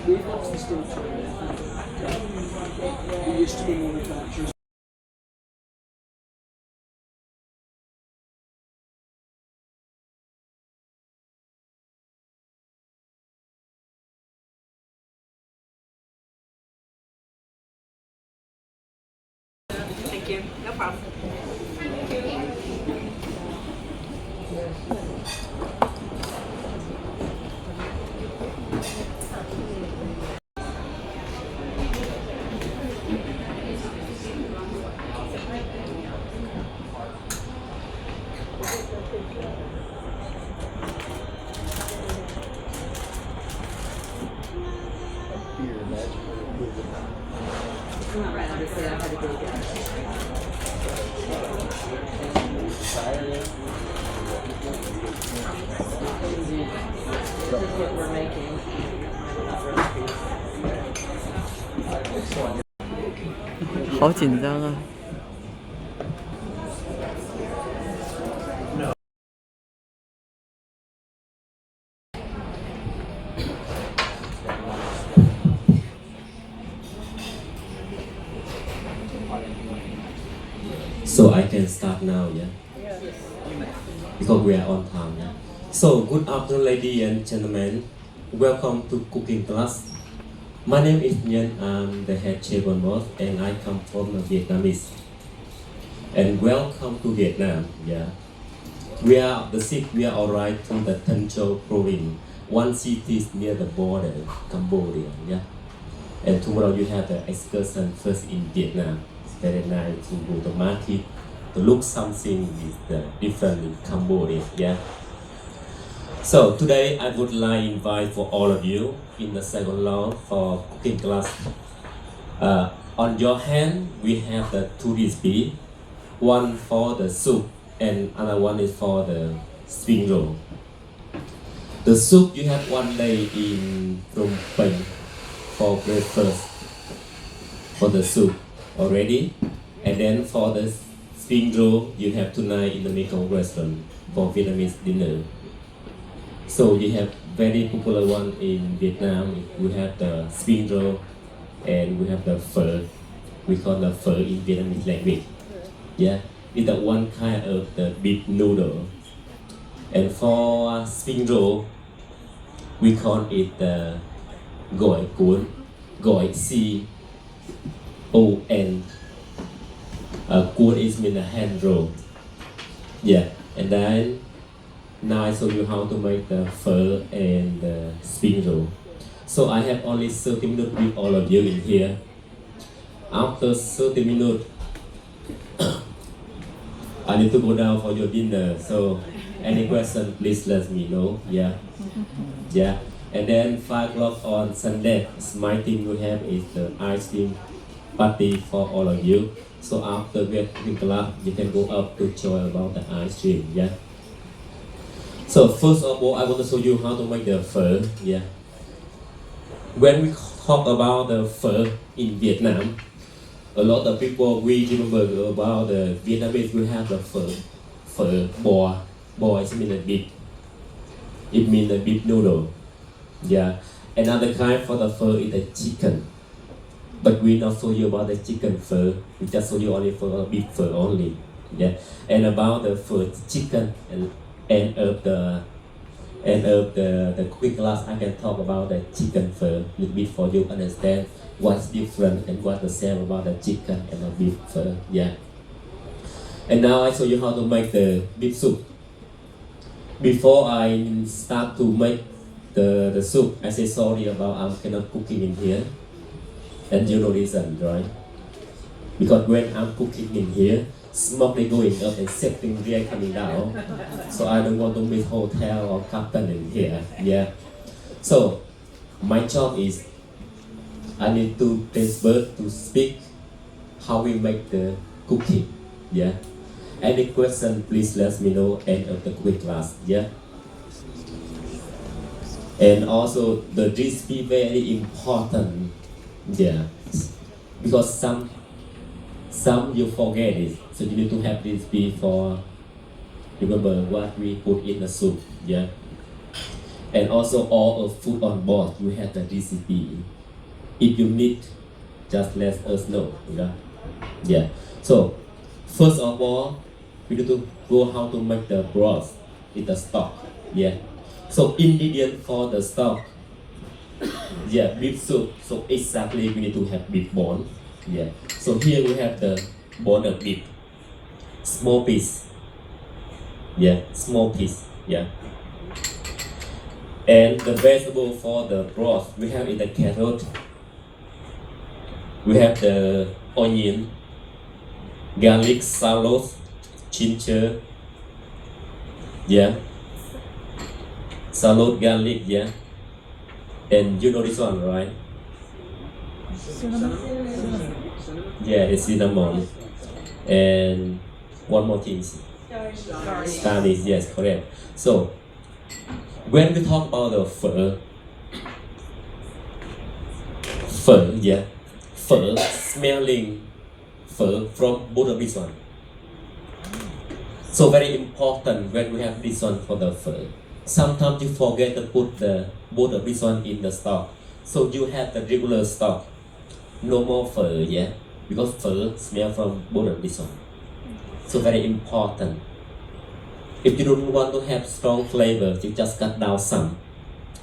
We've obviously still trying it. We used to be manufacturers. Thank you. No problem. 好紧张啊！So I can start now, yeah? Because we are on time, yeah? So, good afternoon, ladies and gentlemen. Welcome to cooking class. My name is Nguyen. I'm the head chef on board, and I come from Vietnamese. And welcome to Vietnam, yeah? We are the sick. We are alright from the Thanh Châu province. One city is near the border, Cambodia, yeah? And tomorrow you have the excursion first in Vietnam. Very nice to go to market to look something is different in Cambodia, yeah. So today I would like to invite for all of you in the second round for cooking class. On your hand we have the two recipes, one for the soup and another one is for the spring roll. The soup you have one day in Phnom Penh for breakfast for the soup already, and then for the spring roll you have tonight in the Mekong restaurant for Vietnamese dinner. So you have very popular one in Vietnam. We have the spring roll and we have the pho. We call the pho in Vietnamese language. Yeah, it's the one kind of the beef noodle. And for spring roll, we call it the Goi Cuon, Goi C-O-N. Cuon is mean a hand roll. Yeah, and then now I show you how to make the pho and the spring roll. So I have only 30 minutes with all of you in here. After 30 minutes, I need to go down for your dinner. So any question, please let me know. Yeah, yeah. And then 5 o'clock on Sunday, my team we have is the ice cream party for all of you. So after we have cooking class, you can go up to enjoy about the ice cream. Yeah. So first of all, I want to show you how to make the pho. Yeah. When we talk about the pho in Vietnam, a lot of people we remember about the Vietnamese. We have the pho bo. Bo is mean a beef. It means a beef noodle. Yeah. Another kind for the pho is the chicken. But we not show you about the chicken pho. We just show you only for beef pho only. Yeah. And about the pho chicken and end of the cooking class, I can talk about the chicken pho a little bit for you understand what's different and what's the same about the chicken and the beef pho. Yeah. And now I show you how to make the beef soup. Before I start to make the soup, I say sorry about I'm cannot cooking in here. And you know reason, right? Because when I'm cooking in here, smoke is going up and setting really coming down. So I don't want to miss hotel or captain in here. Yeah. So my job is I need to transfer to speak how we make the cooking. Yeah. Any question, please let me know end of the quick class. Yeah. And also the recipe very important. Yeah. Because some you forget it, so you need to have this before remember what we put in the soup. Yeah. and also all of food on board. You have the recipe. If you need, just let us know. Yeah. So first of all, we need to go how to make the broth in the stock. Yeah. So ingredient for the stock. Yeah, beef soup. So exactly we need to have beef bone. Yeah. So here we have the bone of beef. Small piece. Yeah, small piece. Yeah. And the vegetable for the broth, we have in the carrot. We have the onion, garlic, shallot, ginger. Yeah. Shallot, garlic. Yeah. And you know this one, right? Yeah, it's cinnamon. And one more thing. Garlic, yes, correct. So, when we talk about the pho, yeah, pho, smelling pho from both of this one. So very important when we have this one for the pho. Sometimes you forget to put the both of this one in the stock. So you have the regular stock. No more pho, yeah, because pho smell from both of this one. So very important. If you don't want to have strong flavor, you just cut down some.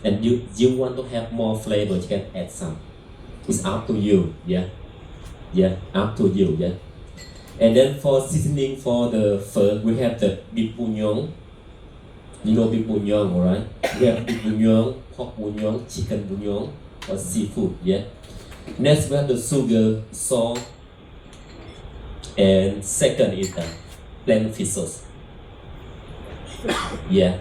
And you want to have more flavor, you can add some. It's up to you, yeah. Yeah, up to you, yeah. And then for seasoning for the pho, we have the beef bouillon. You know beef bouillon, alright? We have beef bouillon, pork bouillon, chicken bouillon, or seafood, yeah. Next we have the sugar, salt, and second is the plain fish sauce. Yeah.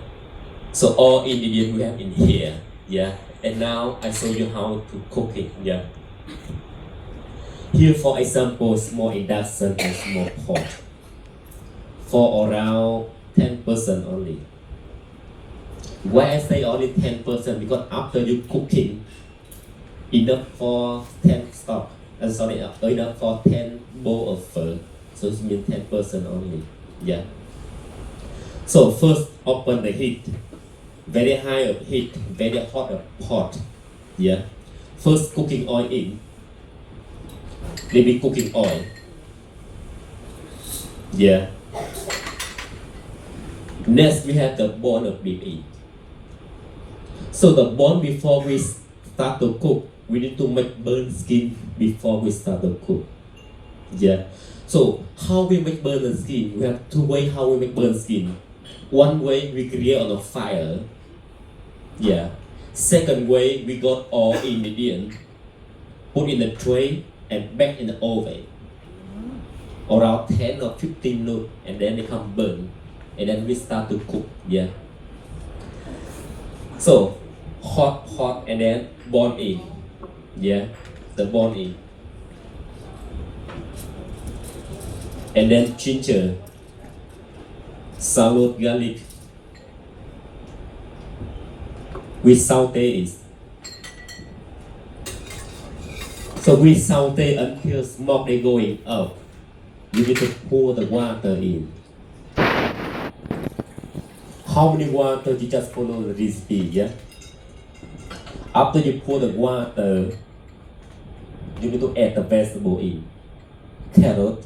So all ingredients we have in here, yeah. And now I show you how to cook it, yeah. Here for example, small induction and small pot for around 10% only. Why I say only 10%? Because after you cooking, enough for 10 stock. Enough for 10 bowl of pho. So it means 10% only. Yeah. So first open the heat. Very high of heat, very hot of pot. Yeah. First cooking oil in. Maybe cooking oil. Yeah. Next we have the bone of beef in. So the bone before we start to cook, we need to make burn skin before we start to cook. Yeah. So how we make burn the skin? We have two ways how we make burn skin. One way we create on a fire. Yeah. Second way we got all ingredients, put in the tray and bake in the oven. Around 10 or 15 minutes and then they come burn. And then we start to cook. Yeah. So hot and then bone in. Yeah. The bone in. And then ginger, shallot, garlic. We saute it. So we saute until smoke is going up. You need to pour the water in. How many water? You just follow the recipe, yeah? After you pour the water, you need to add the vegetable in. Carrot,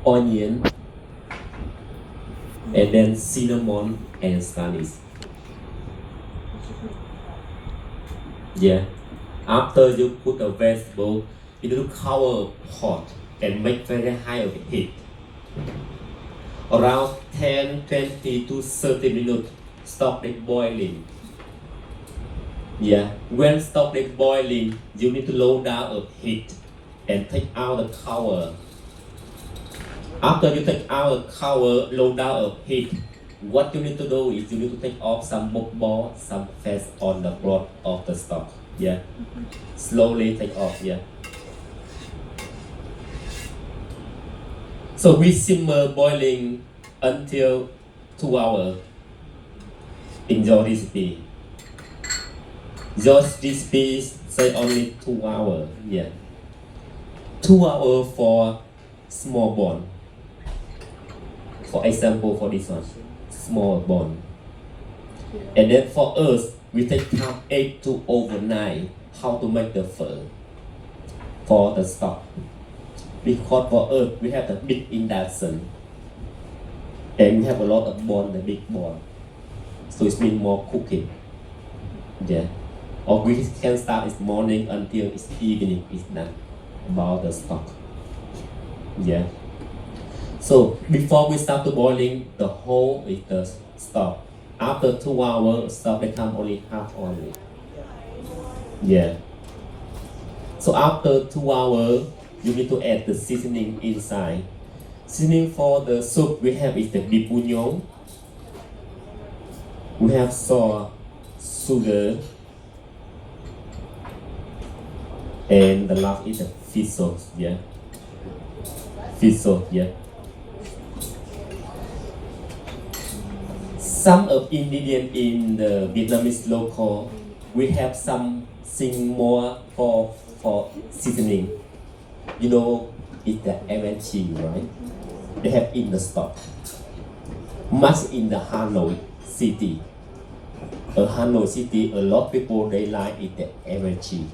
onion, and then cinnamon and garlic. Yeah. After you put the vegetable, you need to cover pot and make very high of heat. Around 10, 20 to 30 minutes, stop it boiling. Yeah. When stop it boiling, you need to low down of heat and take out the cover. After you take out the cover, low down of heat, what you need to do is you need to take off some bubble, some fat on the broth of the stock. Yeah. Slowly take off. Yeah. So we simmer boiling until 2 hours in your recipe. Your recipe say only 2 hours. Yeah. 2 hours for small bone. For example, for this one, small bone. And then for us, we take time 8 to overnight how to make the pho for the stock. Because for us, we have the big induction. And we have a lot of bone, the big bone. So it means more cooking. Yeah. Or we can start this morning until it's evening is done about the stock. Yeah. So before we start to boiling, the whole is the stock. After 2 hours, stock become only half only. Yeah. So after 2 hours, you need to add the seasoning inside. Seasoning for the soup we have is the beef bouillon. We have salt, sugar, and the last is the fish sauce. Yeah. Fish sauce. Yeah. Some of ingredient in the Vietnamese local, we have something more for seasoning. You know, it's the MSG, right? They have in the stock. Much in the Hanoi city. Hanoi city, a lot of people they like it the MSG.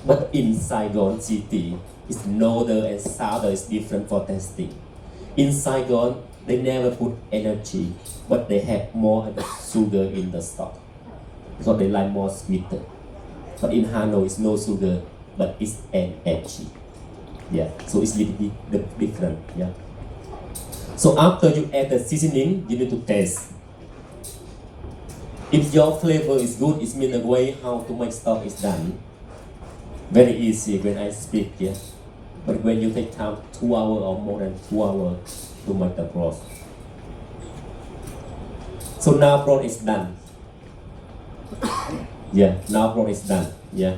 But in Saigon city, it's northern and southern is different for tasting. In Saigon, they never put energy, but they have more of the sugar in the stock. Because they like more sweeter. But in Hanoi, it's no sugar, but it's energy. Yeah, so it's a little bit different. Yeah. So after you add the seasoning, you need to taste. If your flavor is good, it means the way how to make stock is done. Very easy when I speak, yeah. But when you take time 2 hours or more than 2 hours to make the broth. So now broth is done. Yeah, now broth is done. Yeah.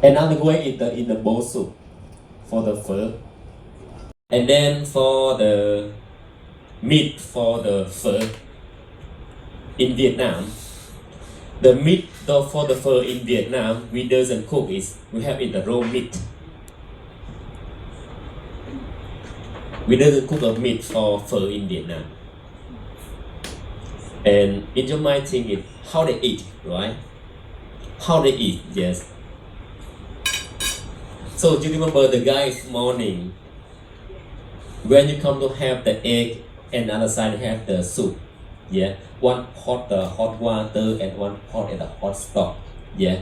And now the way in the bowl soup for the pho. And then for the meat for the pho in Vietnam, the meat for the pho in Vietnam, we doesn't cook it. We have it the raw meat. We doesn't cook a meat for pho in Vietnam. And in your mind think it how they eat, right? How they eat, yes. So you remember the guys morning when you come to have the egg and other side have the soup. Yeah, one pot the hot water and one pot at the hot stock. Yeah,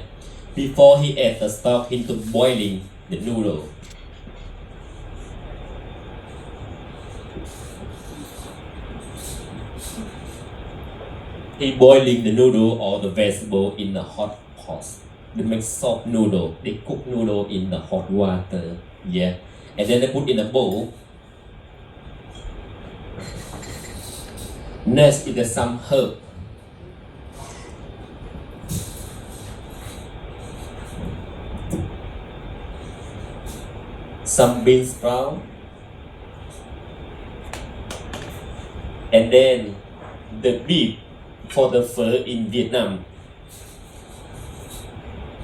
before he add the stock into boiling the noodle. He boiling the noodle or the vegetable in the hot pot. They make soft noodle. They cook noodle in the hot water. Yeah, and then they put in a bowl. Next is the some herb. Some bean sprout. And then the beef for the pho in Vietnam.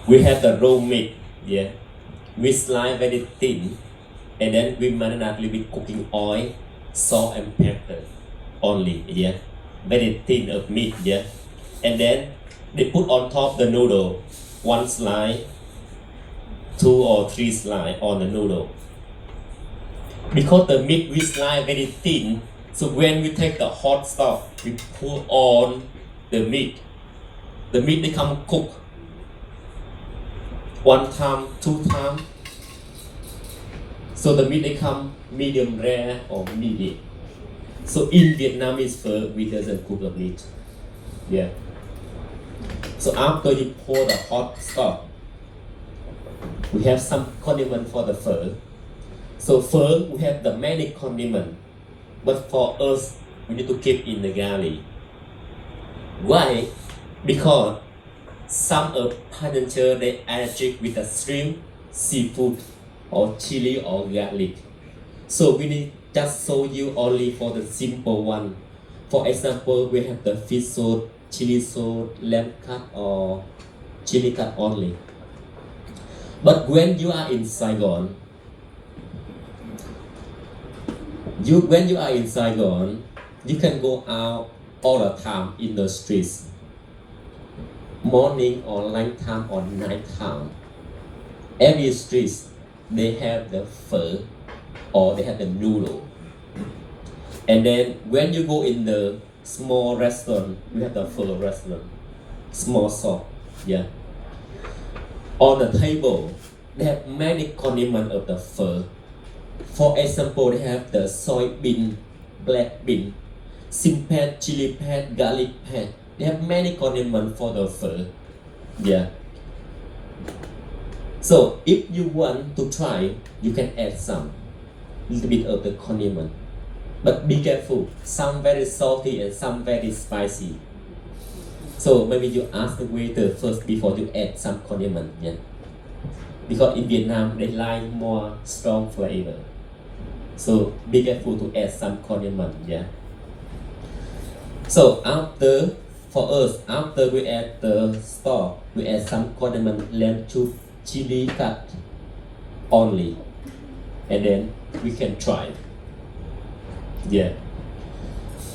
We have the raw meat, yeah. We slice very thin, and then we marinate with cooking oil, salt and pepper only, yeah. Very thin of meat, yeah. And then they put on top the noodle, 1 slice, 2 or 3 slice on the noodle. Because the meat we slice very thin, so when we take the hot stuff, we put on the meat. The meat become cooked 1 time, 2 times. So the meat become medium rare or medium. So in Vietnamese pho, we doesn't cook the meat. Yeah. So after you pour the hot stock, we have some condiment for the pho. So first we have the many condiment, but for us we need to keep in the garlic. Why? Because some of passenger they allergic with the shrimp, seafood, or chili or garlic. So we need just show you only for the simple one. For example, we have the fish sauce, chili sauce, lamb cut or chili cut only. But when you are in Saigon, when you you can go out all the time in the streets, morning or night time or night time. Every street they have the pho or they have the noodle. And then when you go in the small restaurant, we have the pho restaurant, small shop, yeah. On the table, they have many condiments of the pho. For example, they have the soybean, black bean, simpan, chili pad, garlic pad. They have many condiments for the pho, yeah. So if you want to try, you can add some little bit of the condiment. But be careful, some very salty and some very spicy. So maybe you ask the waiter first before you add some condiment, yeah. Because in Vietnam, they like more strong flavor. So be careful to add some condiment, yeah. So for us, after we add the stock, we add some condiment, lamb chop, chili cut only. And then we can try. Yeah.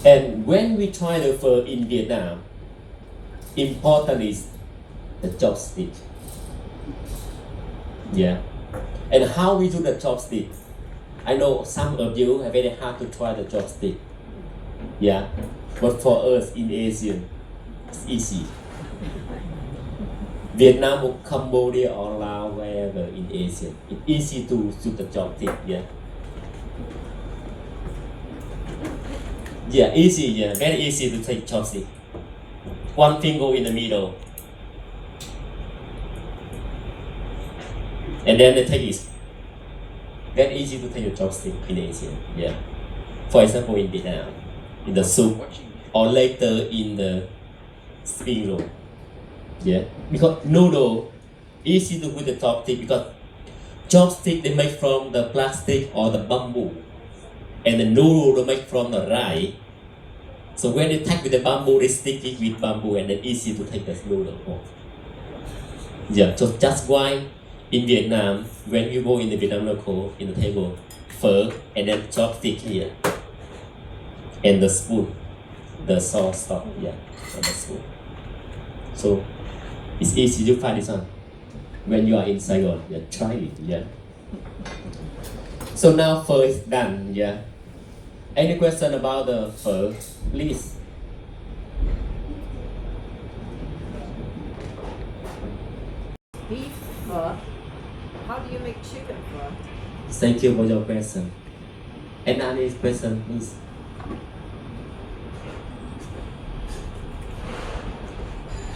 And when we try the pho in Vietnam, important is the chopstick. Yeah. And how we do the chopstick? I know some of you are very hard to try the chopstick. Yeah. But for us in Asia, it's easy. Vietnam or Cambodia or Laos, wherever in Asia, it's easy to do the chopstick. Yeah. Yeah, easy, yeah, very easy to take chopstick. One finger in the middle. And then the take is very easy to take the chopstick in Asia, yeah. For example, in Vietnam, in the soup, or later in the spring roll, yeah. Because noodle, easy to put the chopstick because chopstick they make from the plastic or the bamboo. And the noodle they make from the rice. So when they take with the bamboo, they stick it with bamboo and then easy to take the noodle off. Yeah, so that's why in Vietnam, when you go in the Vietnam local, in the table, pho and then chopstick here. And the spoon, the sauce stock, yeah, and the spoon. So it's easy to find this one. When you are in Saigon, yeah, try it, yeah. So now pho is done, yeah. Any question about the pho, please? Beef pho. How do you make chicken pho? Thank you for your question. Any question, please?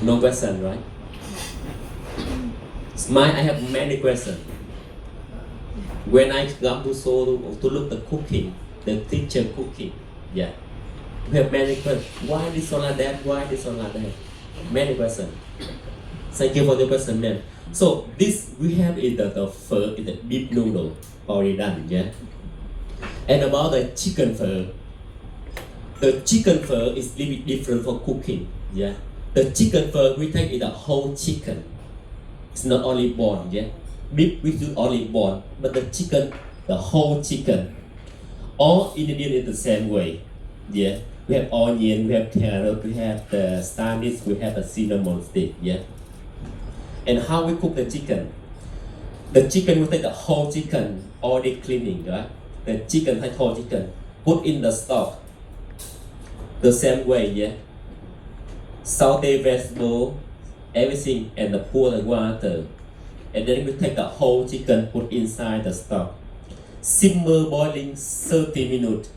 No question, right? I have many questions. When I come to Seoul to look the cooking, the teacher cooking, yeah. We have many questions. Why this one like that? Why this one like that? Many questions. Thank you for the question, man. So this we have is the pho, is the beef noodle already done, yeah. And about the chicken pho, the chicken pho is a little bit different for cooking, yeah. The chicken pho we take is the whole chicken. It's not only bone, yeah. Beef we do only bone, but the chicken, the whole chicken. All ingredients is the same way, yeah. We have onion, we have carrot, we have the starch, we have the cinnamon stick, yeah. And how we cook the chicken? The chicken we take the whole chicken, already cleaning, right? The chicken take whole chicken, put in the stock. The same way, yeah. Saute vegetable, everything, and pour the water. And then we take the whole chicken, put inside the stock. Simmer boiling 30 minutes.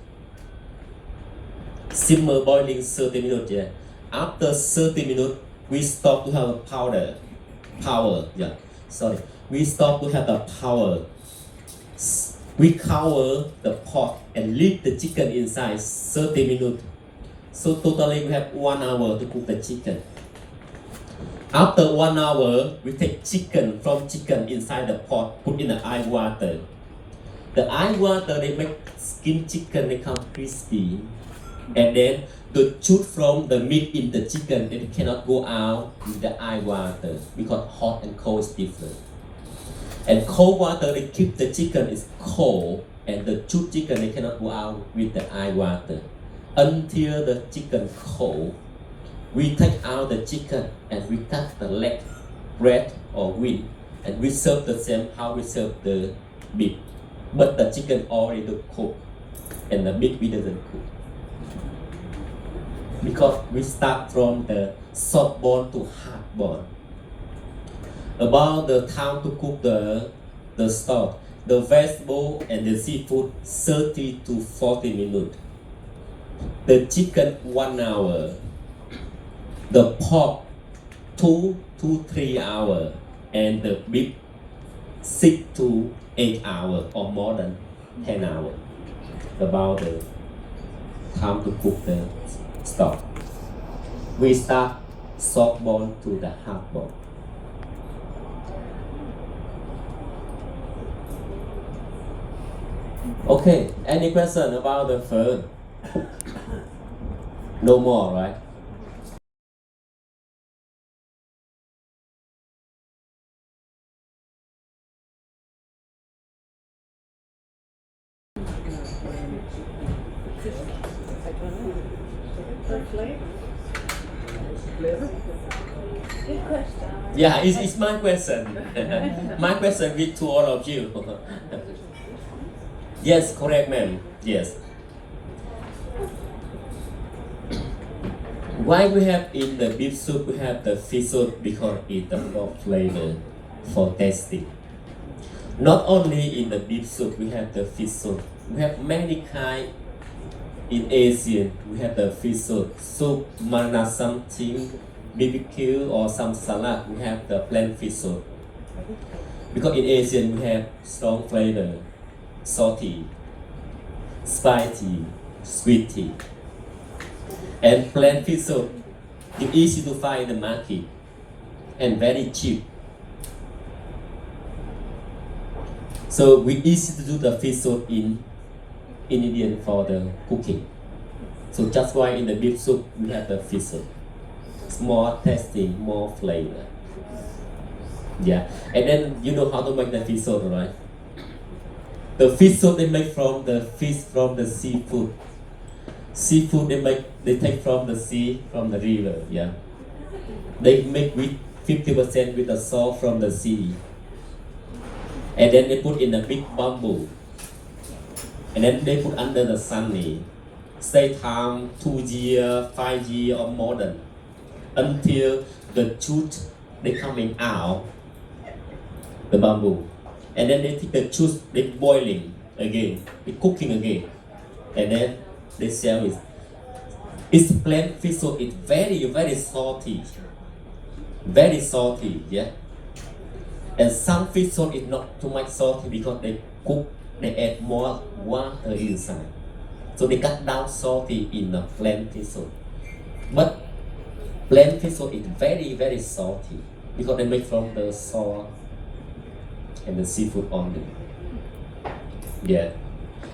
Simmer boiling 30 minutes, yeah. After 30 minutes, we stop to have a power, yeah. Sorry. We stop to have the power. We cover the pot and leave the chicken inside 30 minutes. So totally we have 1 hour to cook the chicken. After 1 hour, we take chicken from chicken inside the pot, put in the ice water. The ice water, they make skin chicken, they come crispy. And then the juice from the meat in the chicken, it cannot go out with the ice water because hot and cold is different. And cold water, they keep the chicken is cold, and the juice chicken, they cannot go out with the ice water. until the chicken cold. We take out the chicken and we cut the leg, breast or wing, and we serve the same how we serve the beef. But the chicken already cooked and the beef we doesn't cook. Because we start from the soft bone to hard bone. About the time to cook the stock, the vegetable and the seafood 30 to 40 minutes. The chicken 1 hour. The pork 2 to 3 hours. And the beef 6 to 8 hours or more than 10 hours. About the time to cook the stock. We start soft bone to the hard bone. Okay, any question about the pho? No more, right? Yeah, it's my question. My question with to all of you. Yes, correct, ma'am. Yes. Why we have in the beef soup we have the fish soup because it's the more flavor for tasting. Not only in the beef soup we have the fish soup. We have many kind. In Asian we have the fish soup, marinade something, BBQ or some salad. We have the plain fish soup. Because in Asian we have strong flavor, salty, spicy, sweety. And plain fish soup is easy to find in the market and very cheap. So we easy to do the fish soup in ingredient for the cooking. So just why in the beef soup we have the fish soup. It's more tasty, more flavor. Yeah, and then you know how to make the fish soup, right? The fish soup they make from the fish from the seafood. Seafood they take from the sea, from the river. Yeah, they make with 50% with the salt from the sea, and then they put in a big bamboo. And then they put under the sun, stay time 2 years, 5 years or more than until the shoot they coming out the bamboo. And then they take the shoot, they boiling again, they cooking again. And then they sell it. It's plain fish so it's very, very salty. Very salty, yeah. And some fish so is not too much salty because they cook. They add more water inside. So they cut down salty in the plain fish soup. But plain fish soup is very, very salty because they make from the salt and the seafood only. Yeah.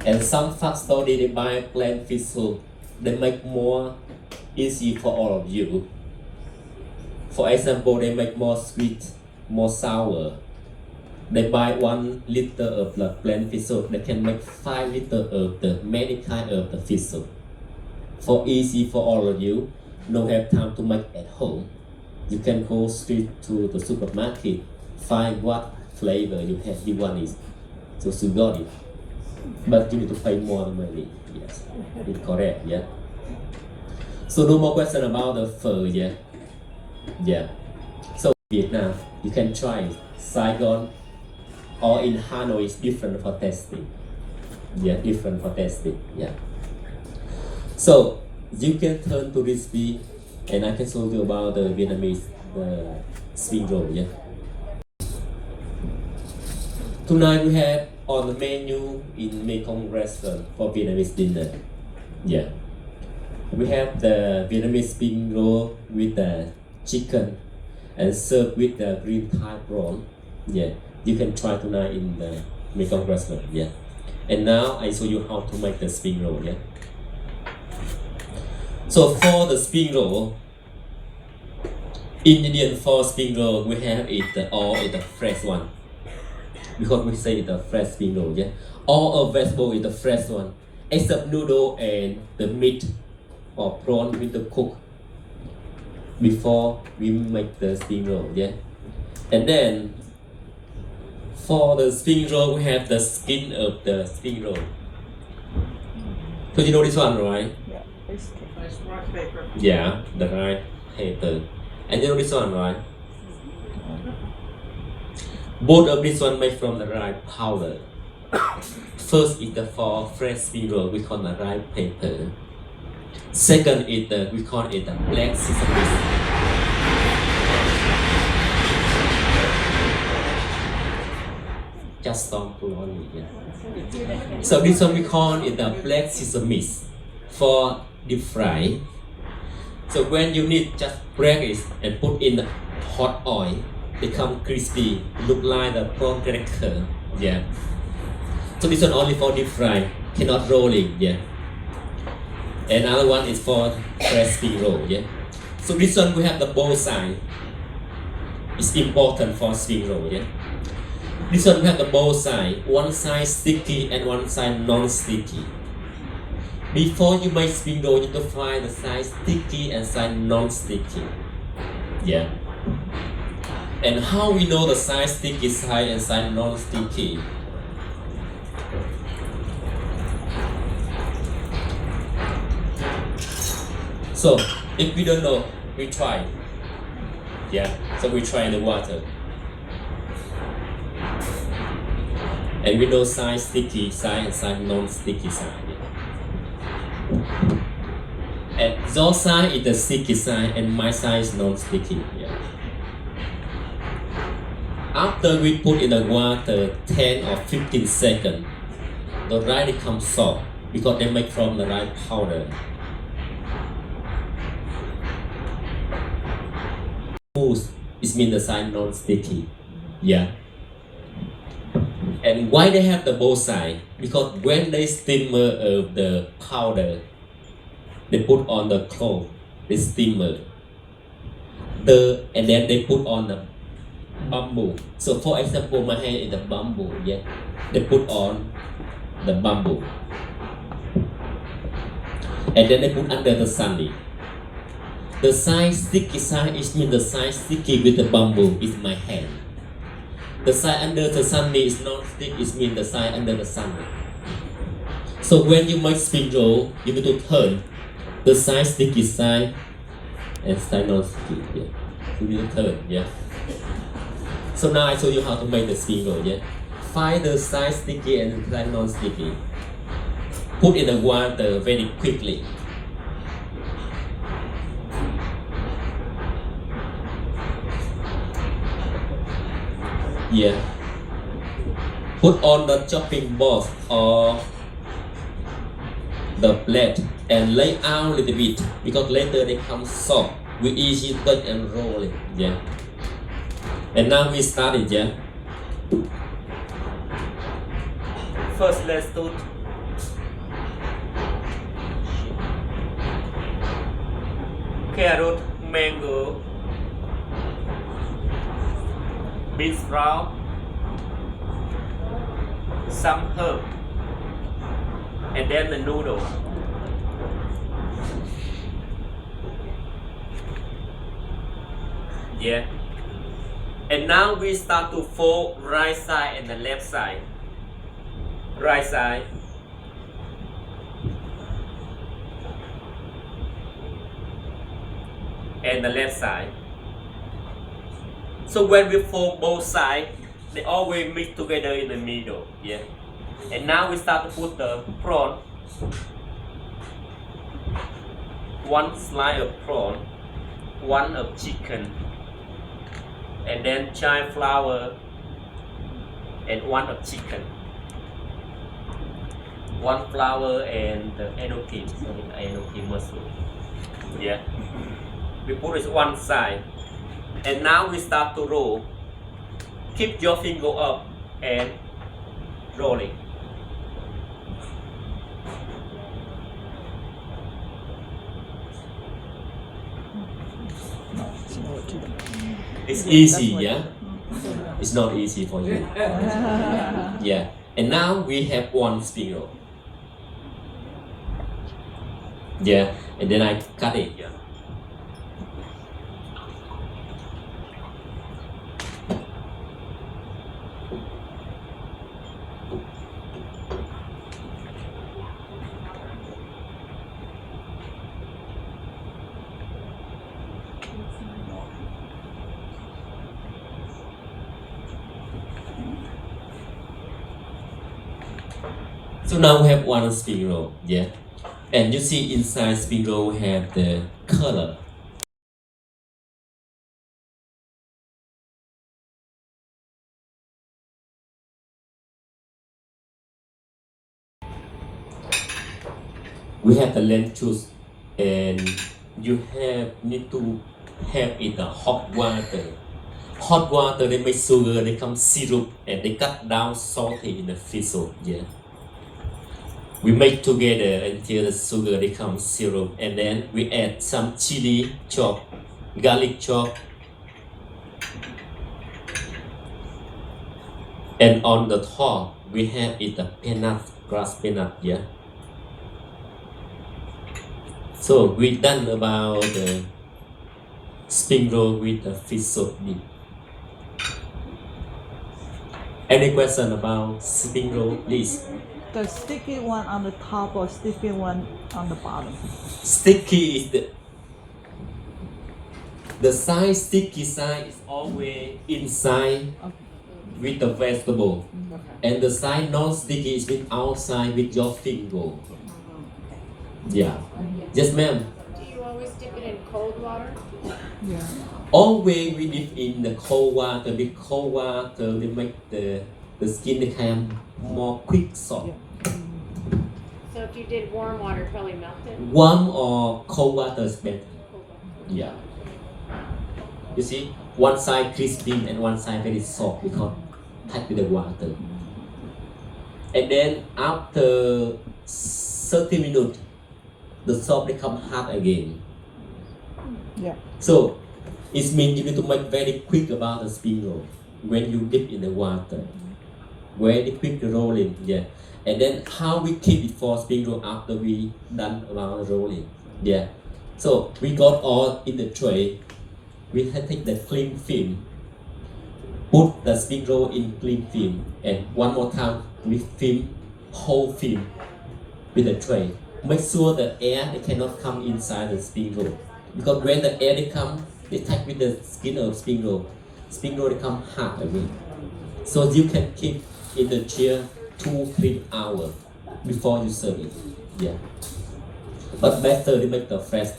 And some fast store they buy plain fish soup. They make more easy for all of you. For example, they make more sweet, more sour. They buy 1 liter of the plain fish soup. They can make 5 liters of the many kind of the fish soup. For easy for all of you, no have time to make at home. You can go straight to the supermarket, find what flavor you have. You want it, so you got it. But you need to pay more money. Yes, it's correct. Yeah. So no more question about the pho. Yeah. Yeah. So Vietnam, you can try it. Saigon. Or in Hanoi is different for testing. Yeah, different for testing. Yeah. So you can turn to recipe and I can show you about the Vietnamese spring roll. Yeah. Tonight we have on the menu in Mekong restaurant for Vietnamese dinner. Yeah. We have the Vietnamese spring roll with the chicken and served with the green Thai prawn. Yeah. You can try tonight in the Mekong restaurant, yeah. And now I show you how to make the spring roll, yeah. So for the spring roll, ingredient for spring roll we have it all is the fresh one. Because we say it's a fresh spring roll, yeah. All of vegetable is the fresh one, except noodle and the meat or prawn we need to cook before we make the spring roll, yeah. And then for the spring roll, we have the skin of the spring roll. So you know this one, right? Yeah, it's Nice rice paper. Yeah, the rice paper. And you know this one, right? Both of this one made from the rice powder. First is the for fresh spring roll, we call the rice paper. Second is the we call it the black sesame. Just don't put on it, yeah. So this one we call it the black sesame for deep fry. So when you need just break it and put in the hot oil, become crispy, look like the prawn cracker, yeah. So this one only for deep fry, cannot rolling, yeah. Another one is for fresh spring roll, yeah. So this one we have the both side. It's important for spring roll, yeah. This one we have the both side. One side sticky and one side non-sticky. Before you make spring roll, you need to find the side sticky and side non-sticky, yeah. And how we know the side sticky side and side non-sticky? So if we don't know, we try. Yeah, so we try in the water. And we know side sticky side and side non-sticky side. Yeah. And your side is the sticky side and my side is non-sticky. Yeah. After we put in the water 10 or 15 seconds, the rice becomes soft because they make from the rice powder. Smooth, it means the side non-sticky. Yeah. And why they have the both side? Because when they steamer of the powder, they put on the cloth, the steamer. And then they put on the bamboo. So for example, my hand is the bamboo, yeah. They put on the bamboo. And then they put under the sunny. The side sticky side is mean the side sticky with the bamboo is my hand. The side under the sunny is not sticky, it means the side under the sunny. So when you make spring roll, you need to turn the side sticky side and side non sticky. Yeah. You need to turn, yeah. So now I show you how to make the spring roll, yeah. Find the side sticky and the side non sticky. Put in the water very quickly. Yeah. Put on the chopping board or the plate and lay out a little bit because later they come soft. We easy to touch and roll it. Yeah. And now we start it, yeah. First let's do carrot, mango, bean sprout, some herb, and then the noodle. Yeah. And now we start to fold right side and the left side. Right side. And the left side. So when we fold both sides, they always mix together in the middle. Yeah. And now we start to put the prawn. One slice of prawn, one of chicken, and then chive flour, and one of chicken. One flour and the enoki, enoki mushroom. Yeah. We put it one side. And now we start to roll. Keep your finger up and rolling. It's easy, yeah? It's not easy for you. Yeah. And now we have one spring roll. Yeah. and then I cut it. Yeah. So now we have one spring roll, yeah, and you see inside spring roll we have the color. We have the lentils, and you need to have it hot water. Hot water they make sugar, they come syrup, and they cut down salty in the fizzle, yeah. We make together until the sugar becomes syrup, and then we add some chili chop, garlic chop, and on the top we have it a peanut, grass peanut, yeah. So we done about the spring roll with the fish soup dip. Any question about spring roll, please? The sticky one on the top or sticky one on the bottom? Sticky is the side, sticky side is always inside with the vegetable, and the side non-sticky is with outside with your finger. Yeah. Yes, ma'am. Do you always dip it in cold water? Yeah. Always we dip in the cold water. With cold water, they make the skin become more quick soft. So if you did warm water, probably melt it? Warm or cold water is better. Yeah. You see, one side crispy and one side very soft because touched with the water. And then after 30 minutes, the sauce become hard again. Yeah. So it means you need to make very quick about the spring roll when you dip in the water. Very quick rolling, yeah. And then how we keep it for spring roll after we done about rolling, yeah. So we got all in the tray. We take the cling film, put the spring roll in cling film, and one more time we film whole film with the tray. Make sure the air they cannot come inside the spring roll, because when the air they come, they touch with the skin of spring roll they come hard again. So you can keep in the chair 2-3 hours before you serve it. Yeah. But better to make the fresh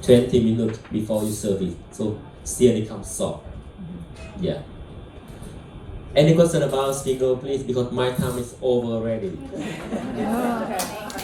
20 minutes before you serve it, so still it comes soft. Yeah. Any question about spring roll, please? Because my time is over already. Okay.